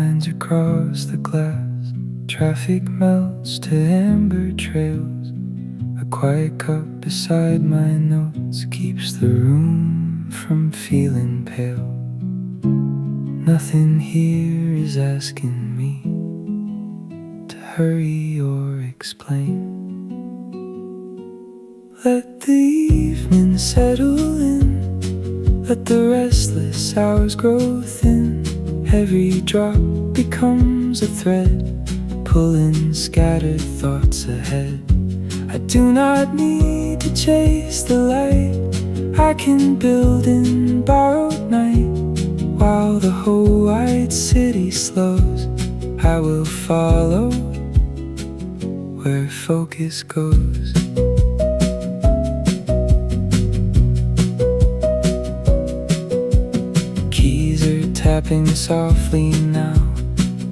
lines across the glass. Traffic melts to amber trails. A quiet cup beside my notes keeps the room from feeling pale. Nothing here is asking me to hurry or explain. Let the evening settle in, let the restless hours grow thin. Every drop becomes a thread, pulling scattered thoughts ahead. I do not need to chase the light, I can build in borrowed night. While the whole wide city slows, I will follow where focus goes. Keys are tapping softly now.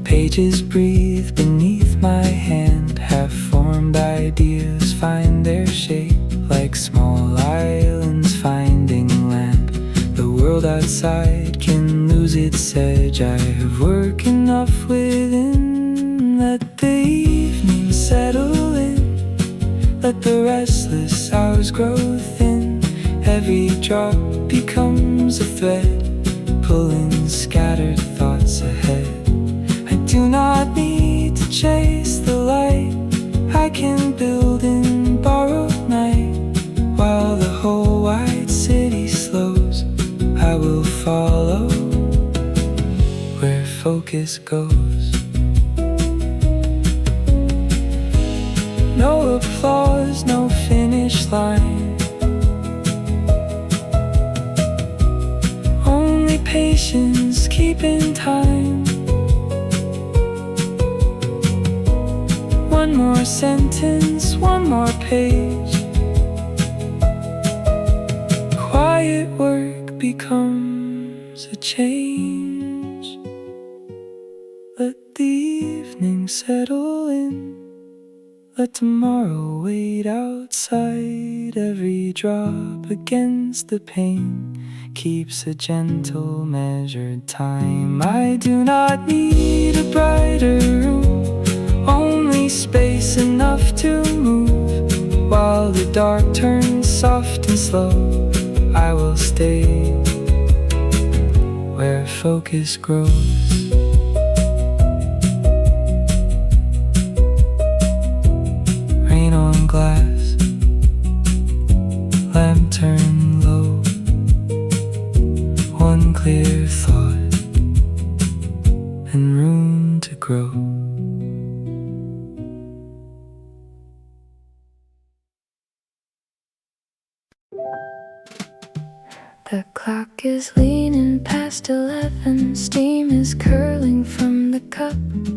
Pages breathe beneath my hand. Half-formed ideas find their shape, like small islands finding land. The world outside can lose its edge. I have work enough within. Let the evening settle in, let the restless hours grow thin. Every drop becomes a thread, pulling scattered thoughts ahead. I do not need to chase the light, I can build in borrowed night. While the whole wide city slows, I will follow where focus goes. No applause, no finish line, only patience keeping time. One more sentence, one more page. Quiet work becomes a change. Let the evening settle in, let tomorrow wait outside. Every drop against the pane keeps a gentle measured time. I do not need a brighter room, only space enough to move. While the dark turns soft and slow, I will stay where focus grows. Rain on glass, lamp turn low. One clear thought and room to grow. The clock is leaning past 11. Steam is curling from the cup.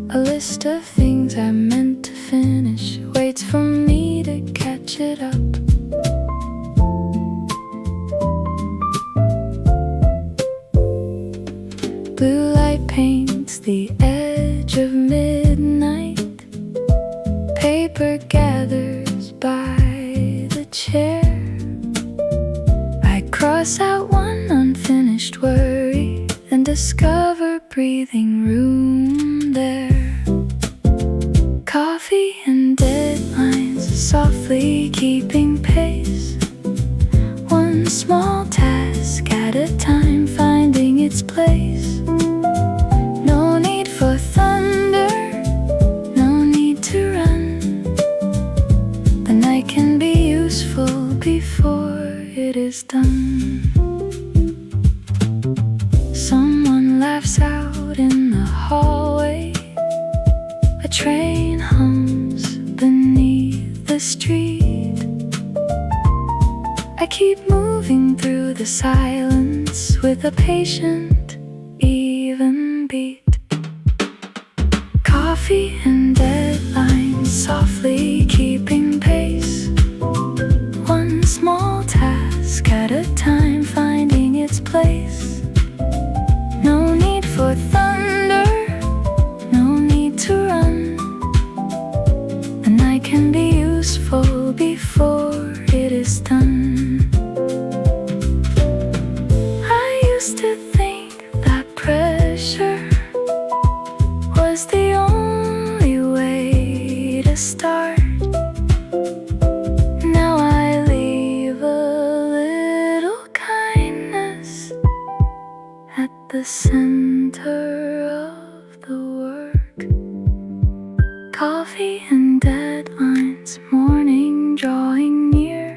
A list of things I meant to finish waits for me to catch it up. Blue light paints the edge of midnight. Paper gathers by the chair. Cross out one unfinished worry and discover breathing room there. Coffee and deadlines softly keeping pace. One small task at a time finding its place. No need for thunder, no need to run. The night can be useful before it is done. Someone laughs out in the hallway. A train hums beneath the street. I keep moving through the silence with a patient, even beat. Coffee and deadlines softly keeping pace. One small task at a time finding its place. No need for thunder, no need to run. The night can be useful before it is done. I used to think that pressure was the only way to start. Now I leave a little kindness at the center of the work. Coffee and deadlines, morning drawing near.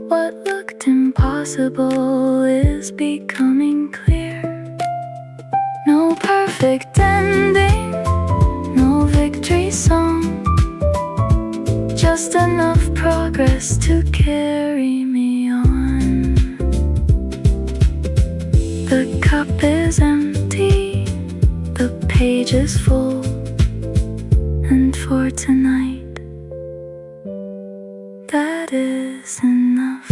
What looked impossible is becoming clear. No perfect ending, no victory song, just enough progress to carry me on. The cup is empty, the page is full, and for tonight, that is enough.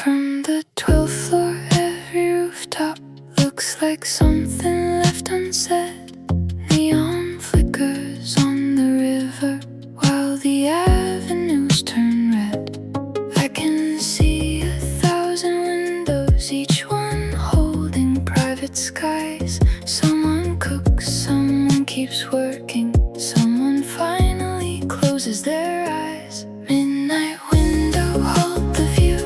From the 12th floor, every rooftop looks like something left unsaid. Neon flickers on the river while the avenues turn red. I can see 1,000 windows, each one holding private skies. Someone cooks, someone keeps working, someone finally closes their eyes. Midnight window, hold the view.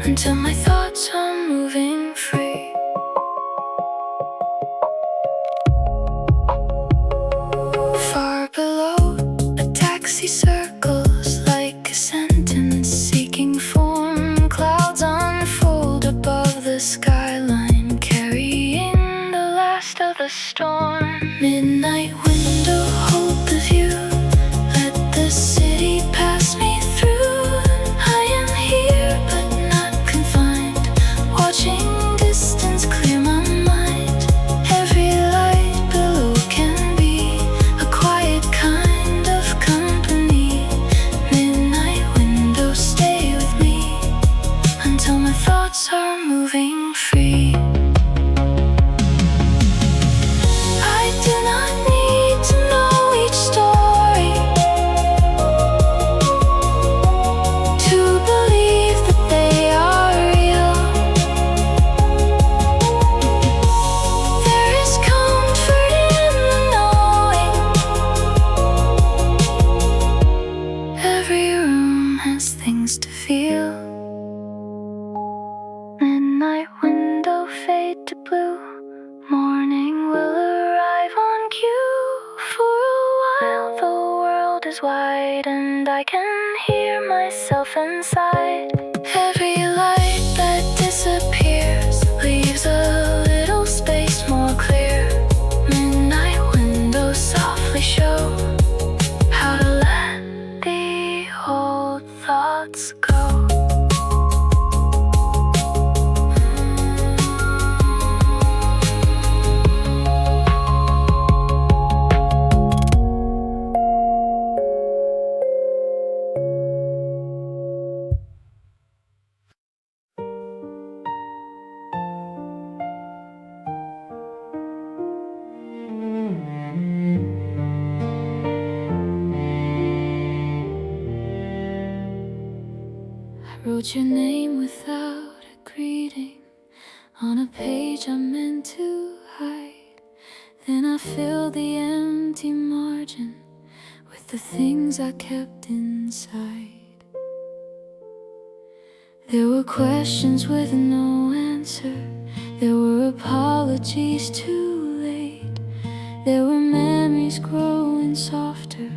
Until my thoughts are moving free. Far below, a taxi circles like a sentence seeking form. Clouds unfold above the skyline, carrying the last of the storm. Midnight window, hold the view. Let the city pass me through. I am here, but watching distance clear my mind. Every light below can be a quiet kind of company. Midnight window, stay with me until my thoughts are moving free. I do not need to know each story to believe that they are real. Things to feel. Midnight window, fade to blue. Morning will arrive on cue. For a while the world is wide, and I can hear myself inside. Every light that disappears leaves a little space more clear. Midnight window, softly show how to let the old thoughts go. Wrote your name without a greeting on a page I meant to hide. Then I filled the empty margin with the things I kept inside. There were questions with no answer. There were apologies too late. There were memories growing softer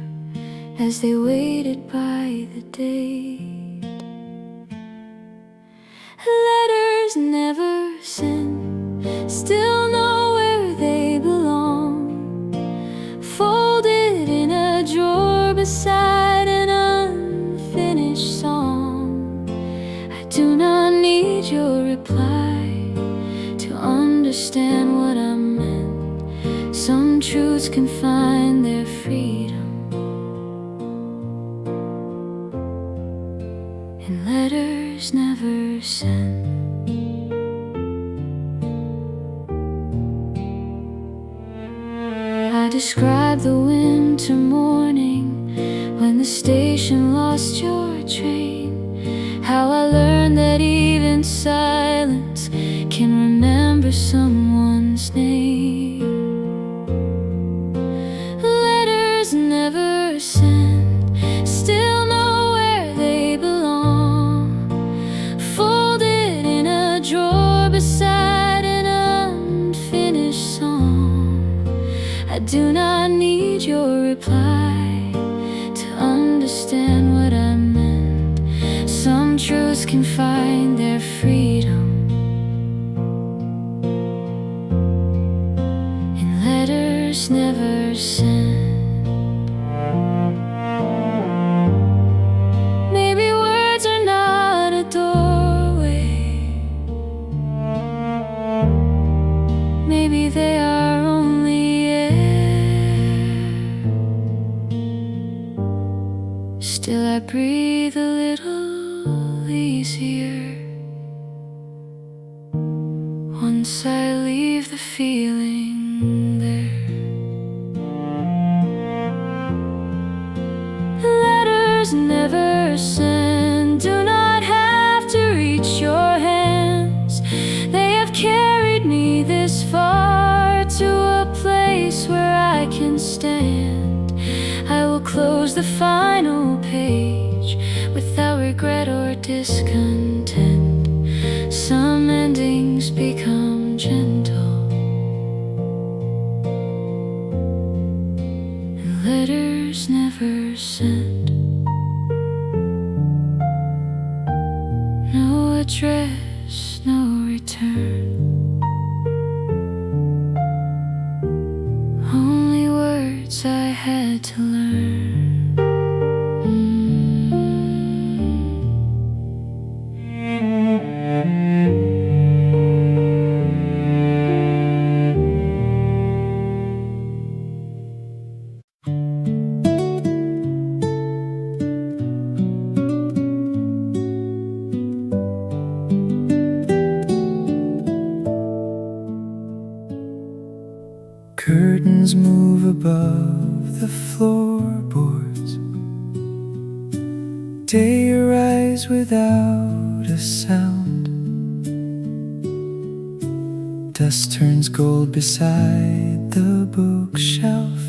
as they waited by the date. Letters never sent, understand what I meant. Some truths can find their freedom in letters never sent. I describe the winter morning when the station lost your train, how I learned that even silence can remember someone's name. Letters never sent still know where they belong, folded in a drawer beside an unfinished song. I do not need your reply to understand what I meant. Some truths can find their freedom in letters never sent. Maybe words are not a doorway, maybe they are only air. Still I breathe a little easier once I leave the feeling there. Letters never sent do not have to reach your hands. They have carried me this far to a place where I can stand. I will close the final page without regret or discontent. Some endings become gentle and letters never sent. No address, no return, only words I had to learn. Curtains move above the floorboards. Day arrives without a sound. Dust turns gold beside the bookshelf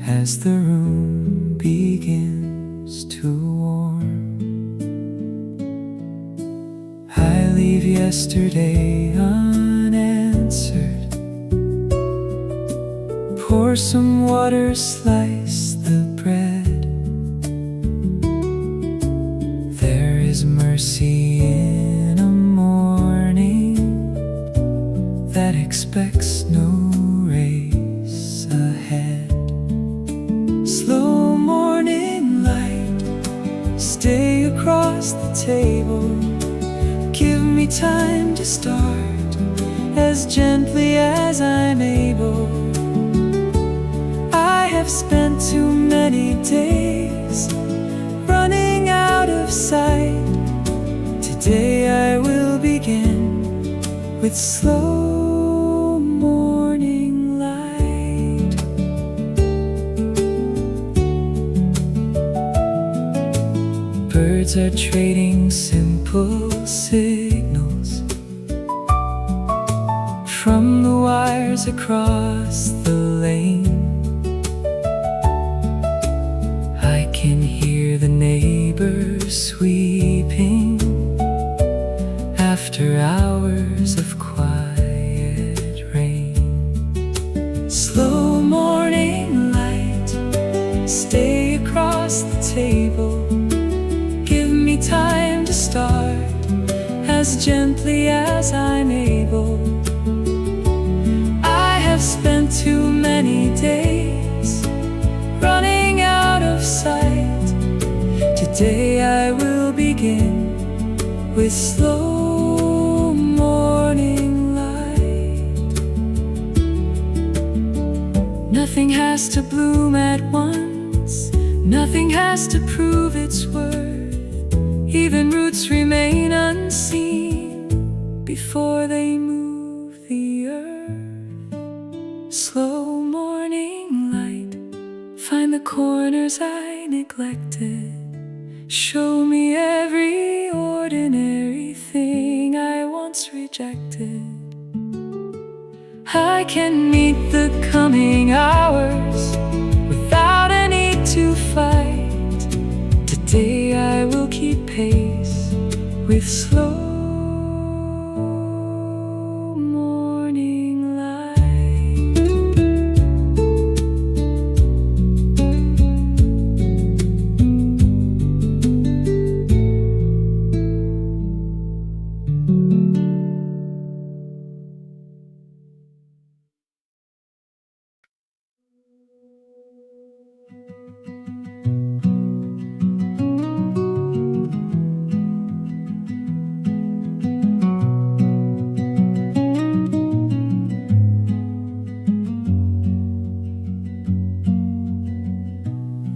as the room begins to warm. I leave yesterday unanswered. Pour some water, slice the bread. There is mercy in a morning that expects no race ahead. Slow morning light, stay across the table. Give me time to start as gently as I'm able. I've spent too many days running out of sight. Today I will begin with slow morning light. Birds are trading simple signals from the wires across the lane. I can hear the neighbors sweeping after hours of quiet rain. Slow morning light, stay across the table. Give me time to start as gently as I'm able. I have spent too many days running out of sight. Today I will begin with slow morning light. Nothing has to bloom at once, nothing has to prove its worth. Even roots remain unseen before they move the earth. Slow morning light, find the corners I neglected. Show me every ordinary thing I once rejected. I can meet the coming hours without a need to fight. Today I will keep pace with slow morning light.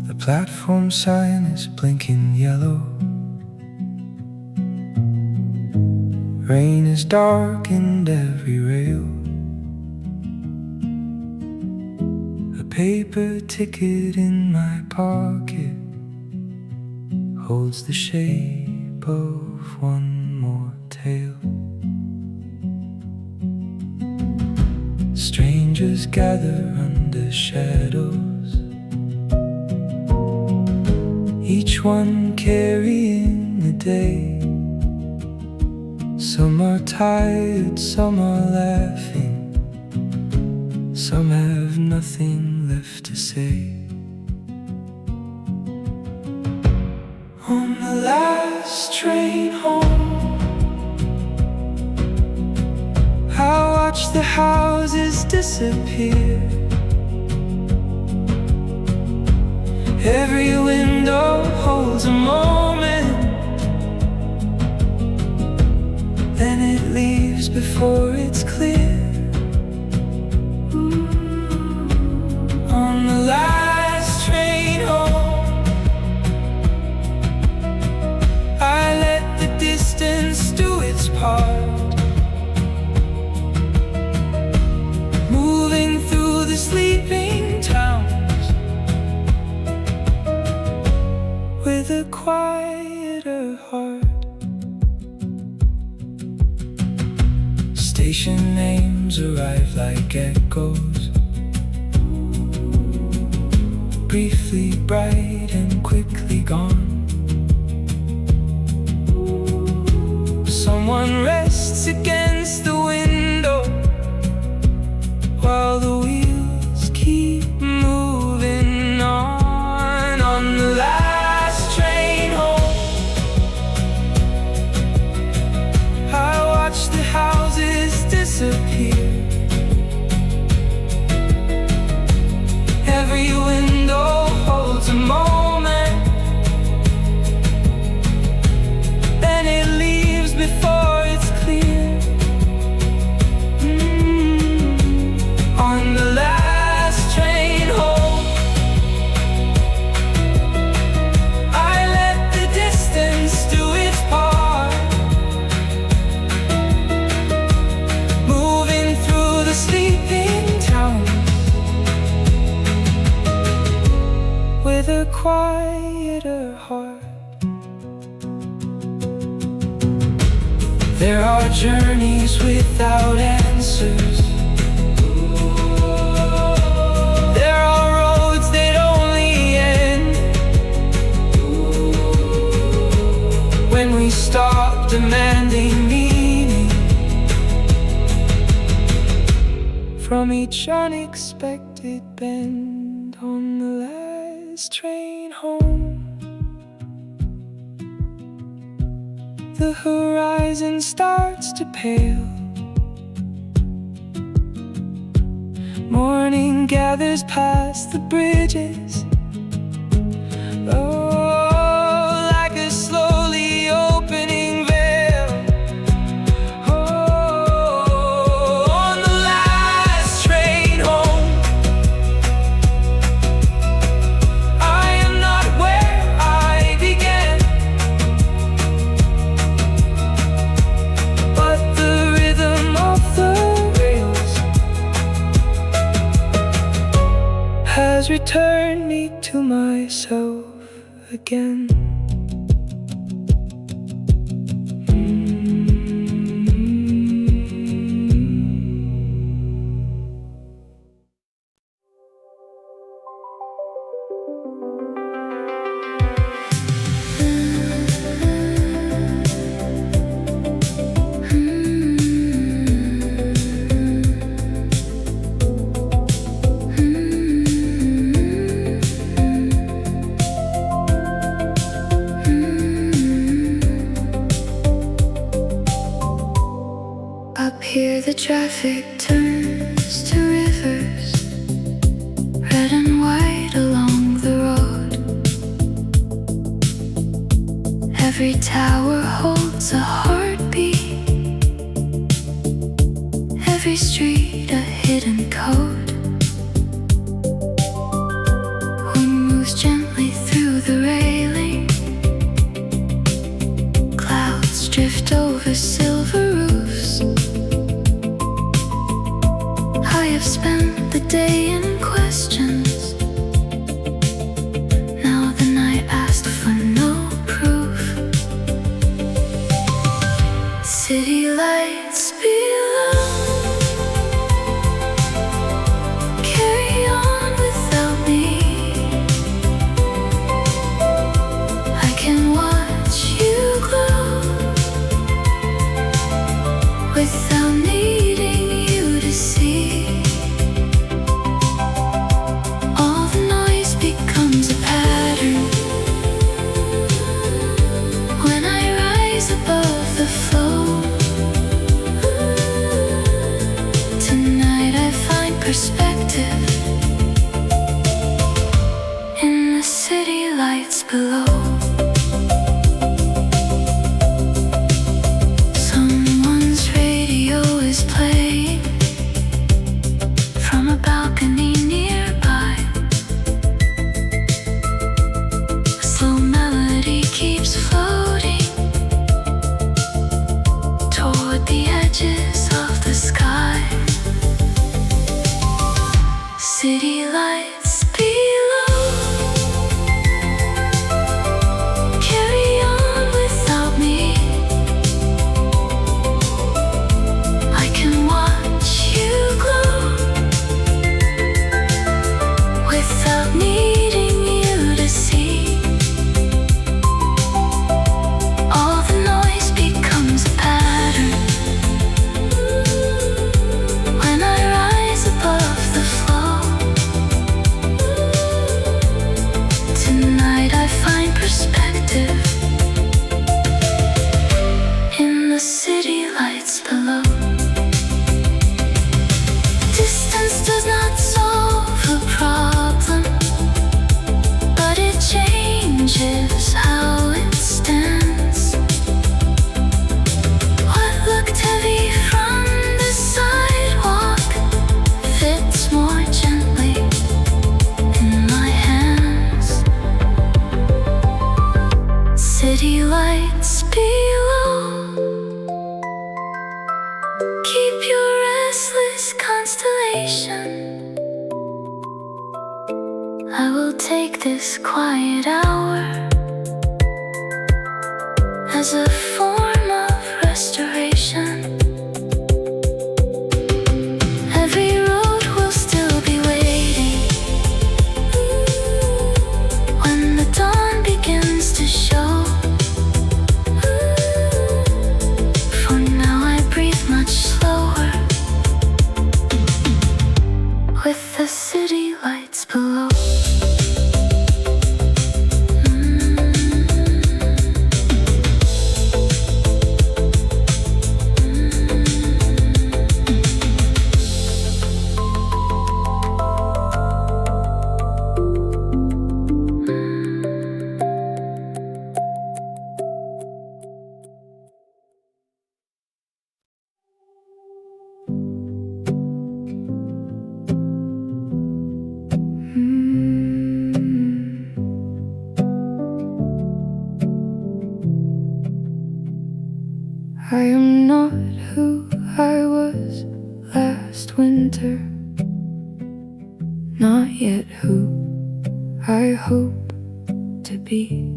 The platform sign is blinking yellow. Rain has darkened every rail. A paper ticket in my pocket holds the shape of one more tale. Strangers gather under shadows, each one carrying a day. Some are tired, some are laughing, some have nothing left to say. On the last train home, I watch the houses disappear. Every window holds a moment, then it leaves before it's clear. On the last train home, I let the distance do its part, moving through the sleeping towns with a quieter heart. Station names arrive like echoes, briefly bright and quickly gone. Someone rests against the window while the wheels keep moving on. On the last train home, I watch the houses disappear. Every window holds a moment, then it leaves before it's clear. On the last train home, I let the distance do its part, moving through the sleeping towns with a quieter heart. There are journeys without answers. There are roads that only end when we stop demanding meaning from each unexpected bend. On the last train home, the horizon starts to pale. Morning gathers past the bridges, oh, like a slowly opening veil. Oh, on the last train home, return me to myself again. Up here the traffic turns to rivers, red and white along the road. Every tower holds a heartbeat, every street a hidden code. Wind moves gently through the railing, clouds drift over silver roofs. I have spent the day in questions. Now the night asked for no proof. City lights below, carry on without me. I can watch you glow without needing you to see. All the noise becomes a pattern when I rise above the flow. Tonight I find perspective in the city lights below. Someone's radio is playing from a balcony nearby. A slow melody keeps floating toward the edges of the sky. City lights below, carry on without me. I can watch you glow without needing you to see. All the noise becomes a pattern when I rise above the flow. Tonight I find perspective in the city lights below. Distance does not solve the problem, but it changes how it stands. What looked heavy from the sidewalk fits more gently in my hands. City lights below, keep your restless constellation. I will take this quiet hour as a form of restoration. Every road will still be waiting when the dawn begins to show. For now I breathe much slower with the city lights below. I hope to be.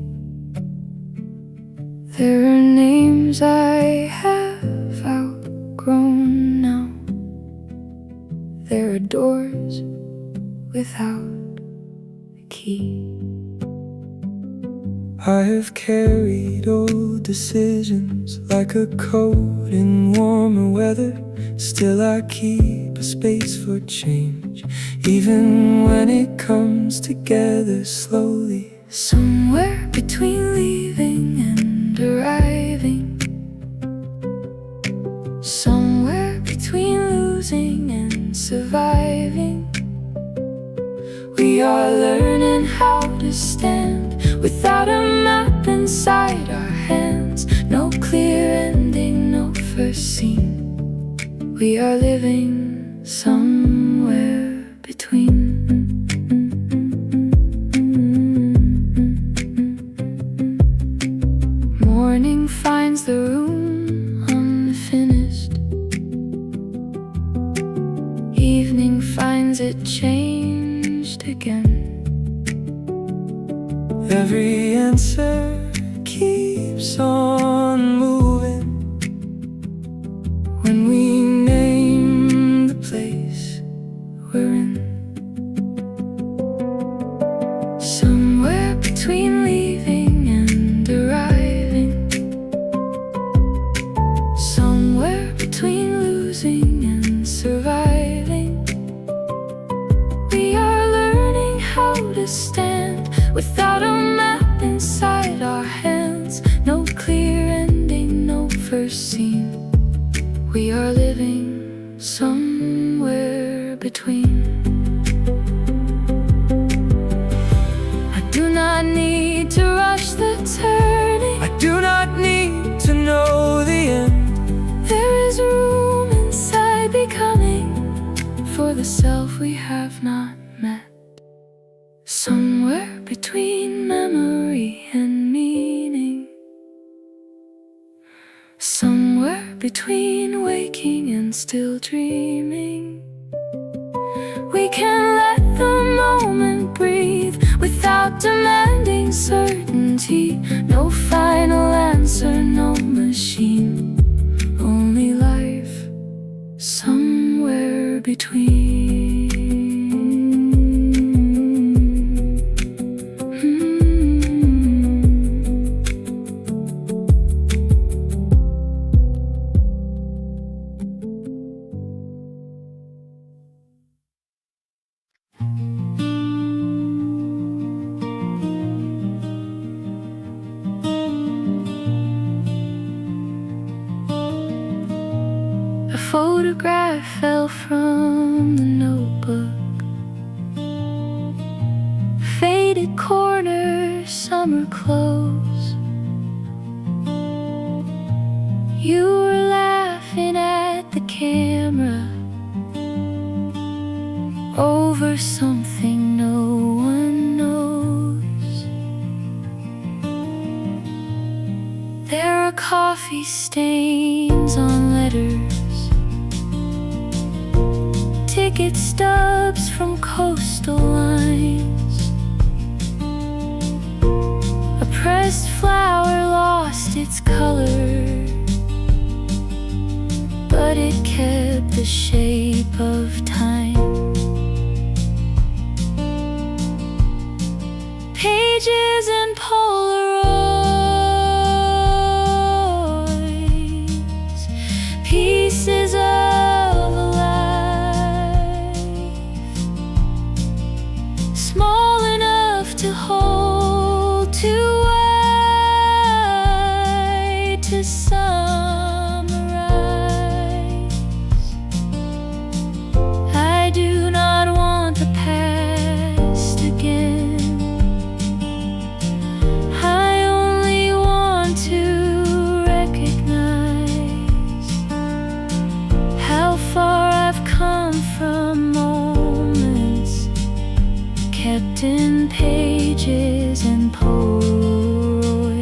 There are names I have outgrown now. There are doors without a key. I have carried old decisions like a coat in warmer weather. Still I keep a space for change, even when it comes together slowly. Somewhere between leaving and arriving, somewhere between losing and surviving, we are learning how to stand without a map inside our hands. No clear ending, no first scene. We are living somewhere between. Morning finds the room unfinished. Evening finds it changed again. Every answer keeps on moving when we name the place we're in. Somewhere between leaving and arriving, somewhere between losing and surviving, we are learning how to stand without a map inside our hands. No clear ending, no first scene. We are living somewhere between. I do not need to rush the turning. I do not need to know the end. There is room inside becoming for the self we have not met. Somewhere between memory and meaning, somewhere between waking and still dreaming, we can let the moment breathe without demanding certainty. No final answer, no machine, only life somewhere between. A photograph fell from the notebook. Faded corner, summer clothes. You were laughing at the camera over something no one knows. There are coffee stains on letters, ticket stubs from coastal lines. A pressed flower lost its color, but it kept the shape of time. Pages and Polaroids, pieces of a life, small enough to hold, too wide to summarize. I do not want the past again. I only want to recognize how far I've come from moments kept in pages and Polaroids.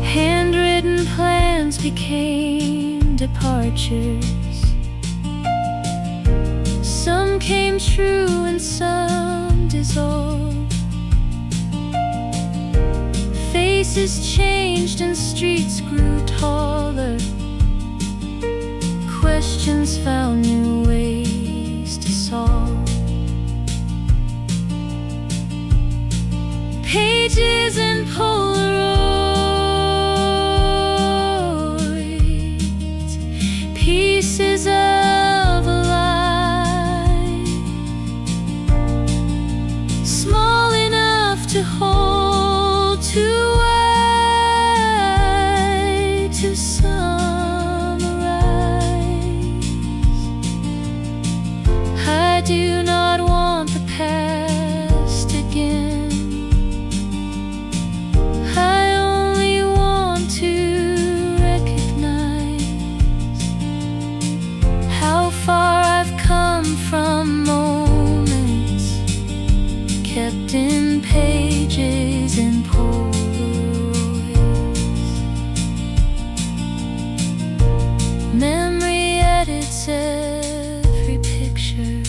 Handwritten plans became departures. Some Some came true and some dissolved. Faces changed and streets grew taller. Questions found new ways to solve. Pages and Polaroids, pieces of a life, small enough to hold, too wide to summarize. I do not want the past again. I only want to recognize how far I've come from moments kept in pages and Polaroids. Memory edits every picture,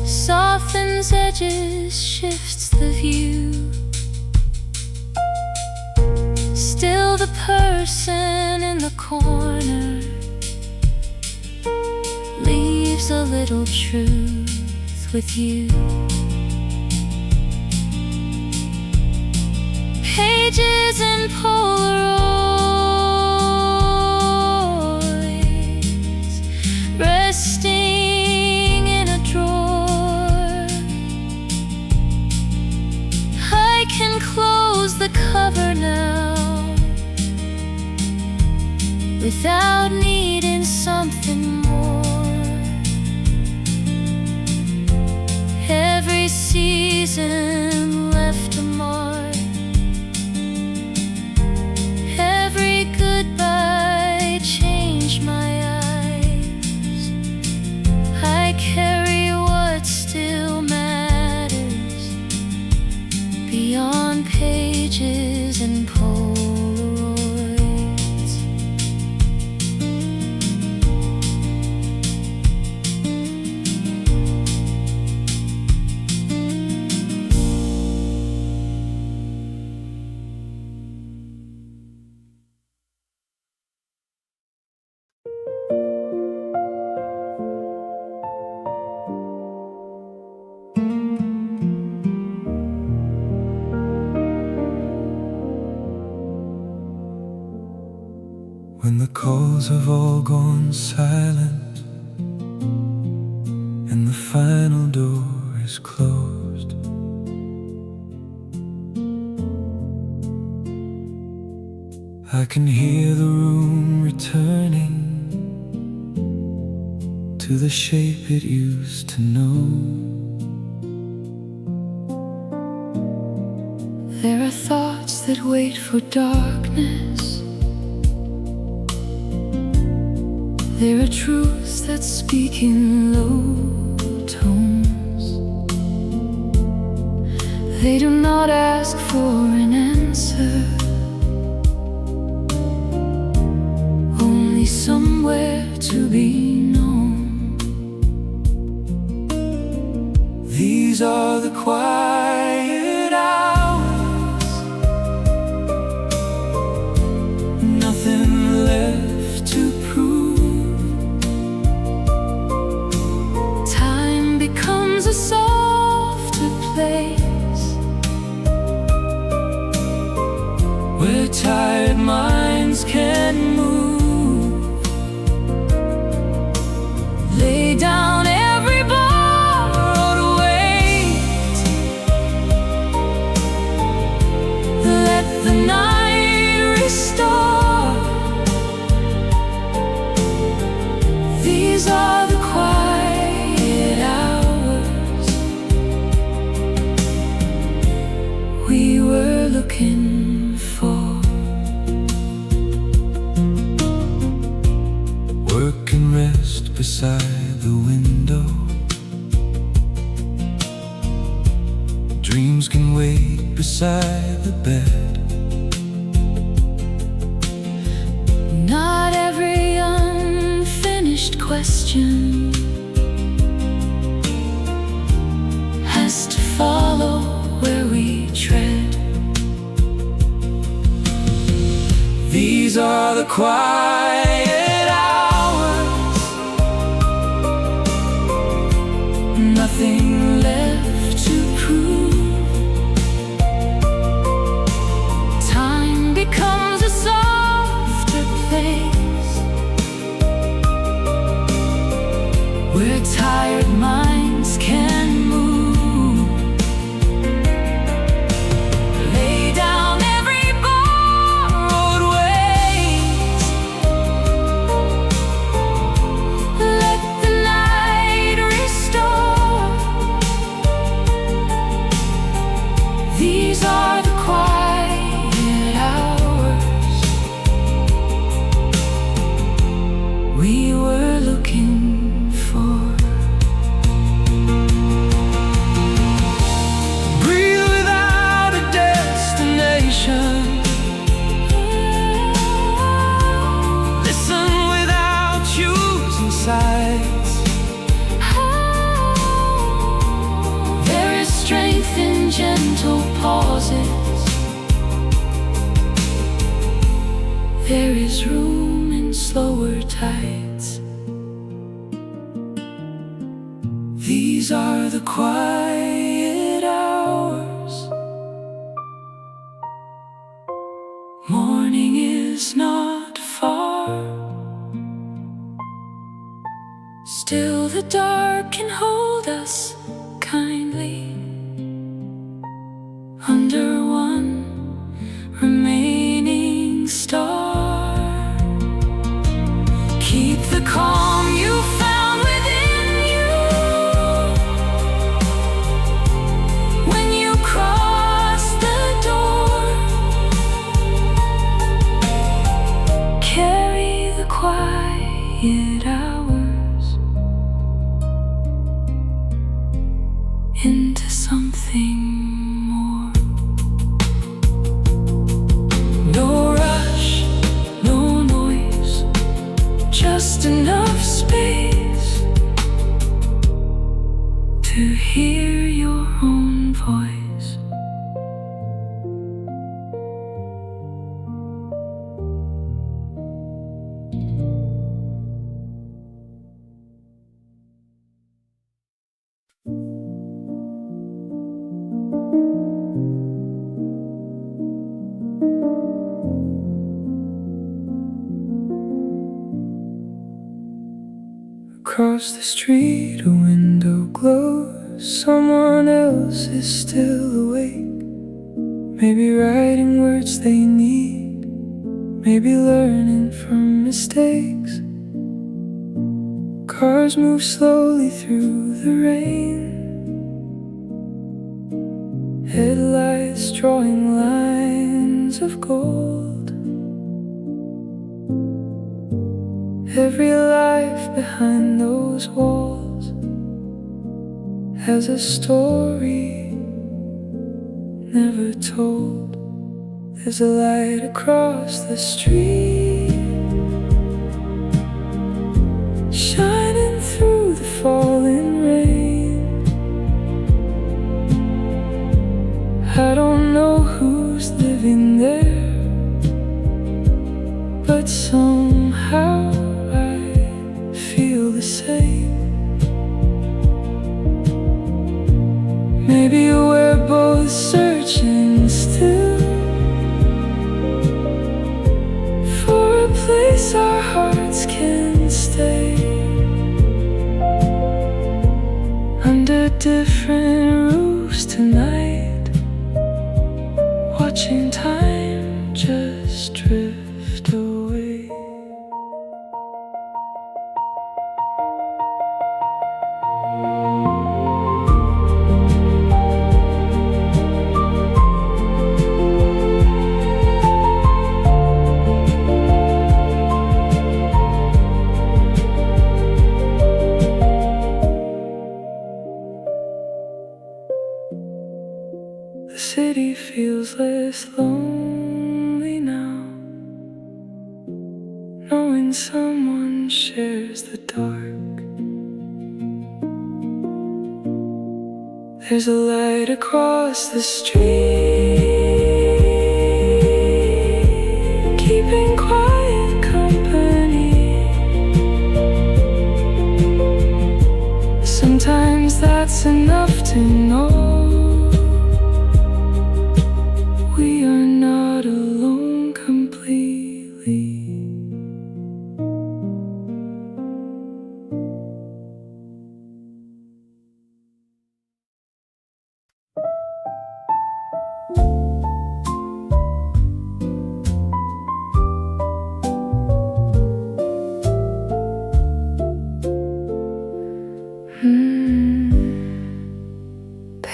softens edges, shifts the view. Still the person in the corner leaves a little truth with you. Pages and Polaroids resting in a drawer. I can close the cover now without needing something more. Every season left a mark. Every goodbye changed my eyes. I carry what still matters beyond pages and Polaroids. When the calls have all gone silent and the final door is closed, I can hear the room returning to the shape it used to know. There are thoughts that wait for darkness. There are truths that speak in low tones. They do not ask for an answer, only somewhere to be known. These are the quiet hours, nothing left to prove. Time becomes a softer place where tired minds can move. Lay down every borrowed weight. Let the night restore. These are the quiet hours we were looking for. Work and rest beside the window. Dreams can wait beside the bed. Not every unfinished question These are the quiet hours, nothing left to prove. Time becomes a softer place where tired minds can move. Lay down every borrowed ways, let the night restore. These are the quiet hours we were looking for. Breathe without a destination, listen without choosing sides. There is strength in gentle pauses. There is room in slower tides. These are the quiet hours. Morning is not far. Still the dark can hold us kindly under one remaining star. Keep the calm you found within you when you cross the door. Carry the quiet hours into something more. No rush, No noise, just enough space to hear your own voice. across the street a window glows. Someone else is still awake, maybe writing words they need, maybe learning from mistakes. Cars move slowly through the rain, headlights drawing lines of gold. Every life behind those walls has a story never told. There's a light across the street, shining through the falling rain. I don't know who's living there, but somehow I feel the same. Maybe we're both searching still for a place our hearts can stay, under different roofs tonight, watching time just drift away. The city feels less lonely now, knowing someone shares the dark. There's a light across the street, keeping quiet.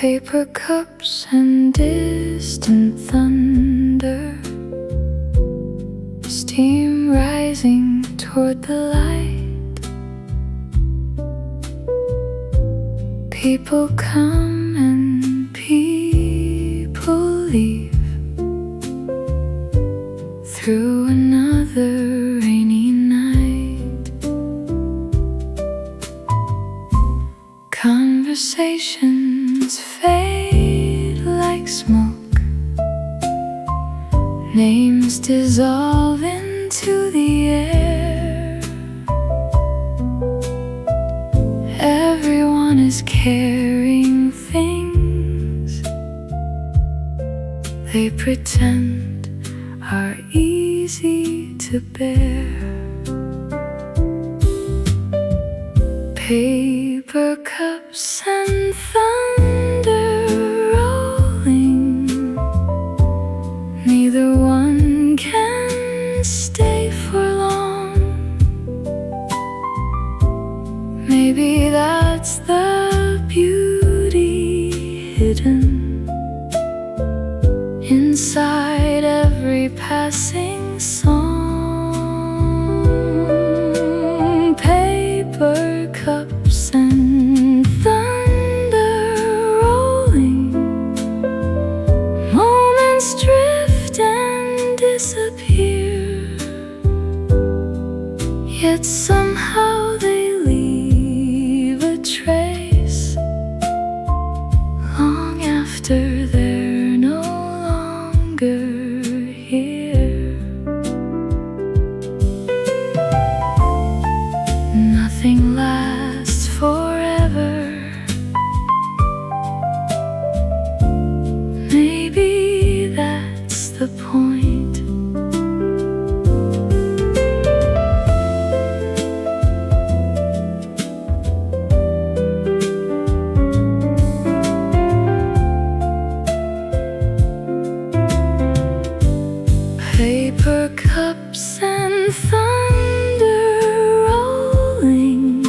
Paper cups and distant thunder, steam rising toward the light. People come and people leave through another rainy night. Conversations fade like smoke, names dissolve into the air. Everyone is carrying things they pretend are easy to bear. Paper cups and thunder rolling, neither one can stay for long. Maybe that's the beauty hidden inside every passing song. Paper cups and thunder rolling, moments drift and disappear, yet somehow they leave a trace long after they're no longer here. Nothing lasts forever. Maybe that's the point. Paper cups and thunder rolling,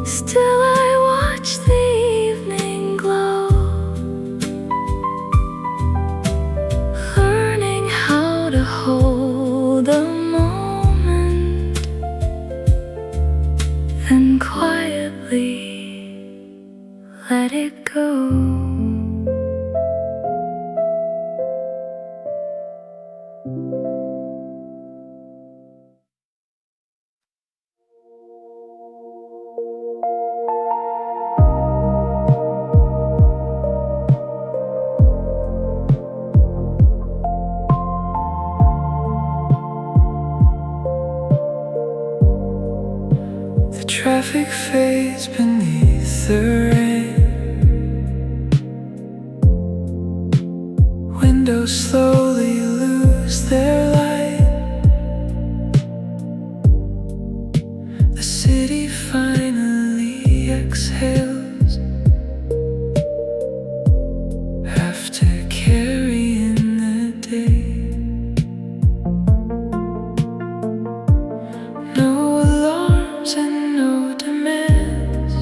still I watch the evening glow, learning how to hold a moment, then quietly let it go. The traffic fades beneath the rain. Windows slowly lose their light. The city finally exhales after carrying the day. No alarms and no demands,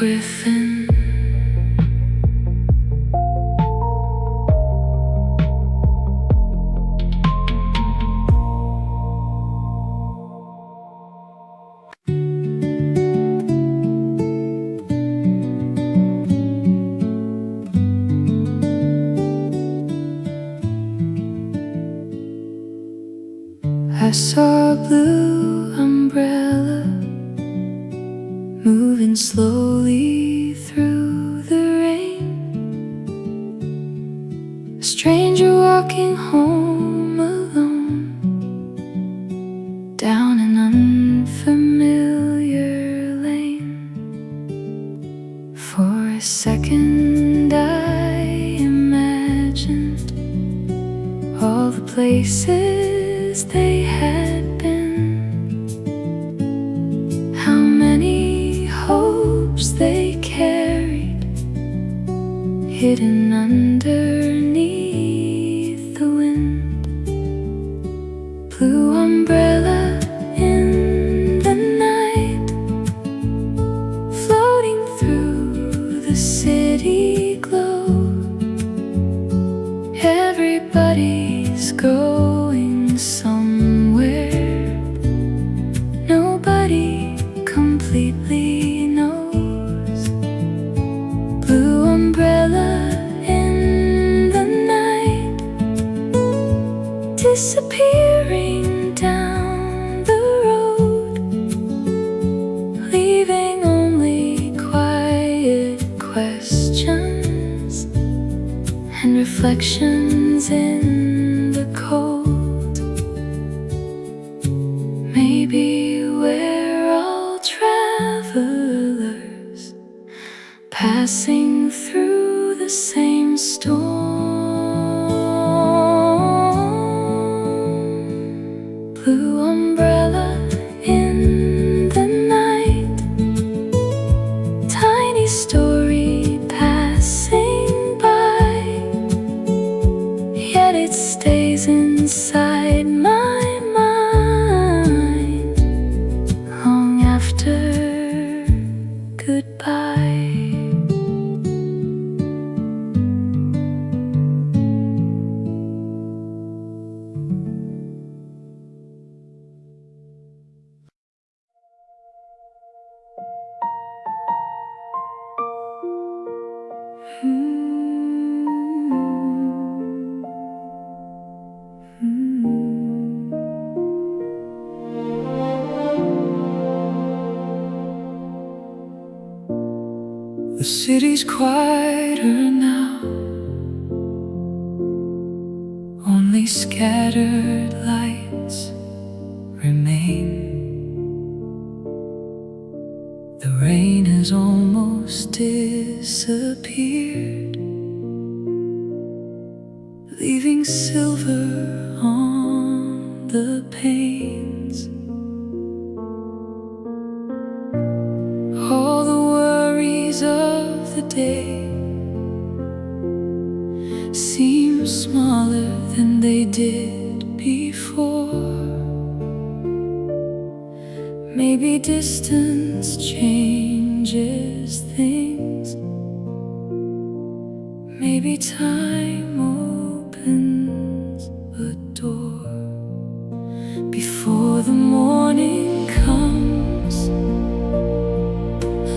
within. I saw a blue umbrella moving slowly through the rain. A stranger walking home alone down an unfamiliar lane. For a second I imagined all the places they had been, how many hopes they carried hidden underneath the wind. Blue umbrella in the night, floating through the city glow. Everybody's going somewhere, nobody completely knows. Blue umbrella in the night, disappearing down the road, leaving only quiet questions and reflections in the cold. Maybe we're all travelers passing through the same storm. Blue umbrella in the night, tiny story passing by, yet it stays inside my mind long after goodbye. The city's quieter now, only scattered lights remain. The rain has almost disappeared, leaving silver on the panes. All the worries of the day seem smaller than they did before. Maybe distance changes things, maybe time opens a door. Before the morning comes,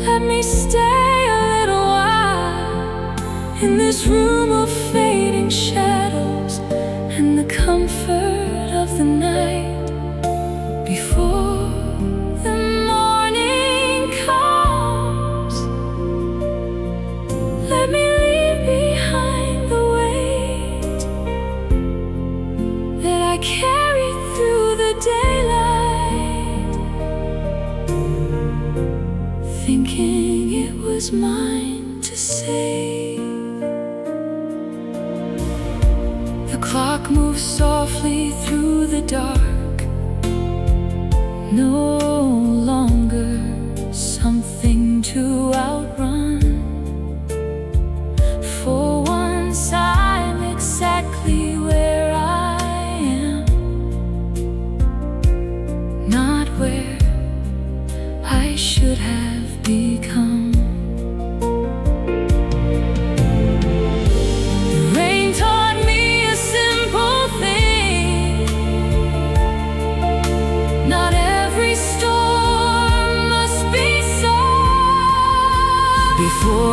let me stay a little while in this room of fading shadows and the comfort of the night. Before the morning comes, let me leave behind the weight that I carried through the daylight, thinking it was mine to save. The clock moves softly through the dark, no longer something to outrun. For once I'm exactly where I am, not where I should have become.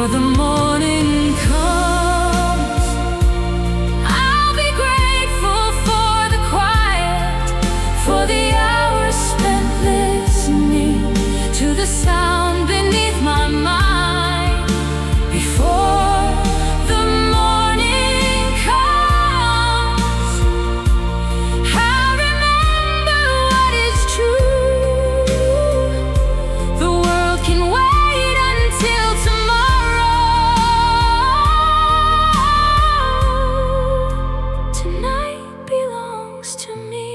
before the morning comes. I'll be grateful for the quiet, for the hours spent listening to the sound beneath my mind. Before the morning comes, I'll remember what is true. The world can wait until tomorrow. Tonight belongs to me.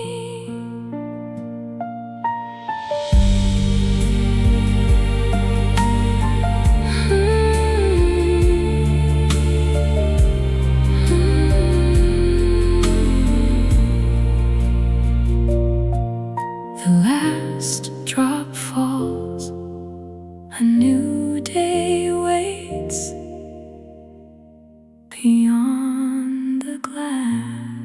The last drop falls, a new day waits beyond the glass.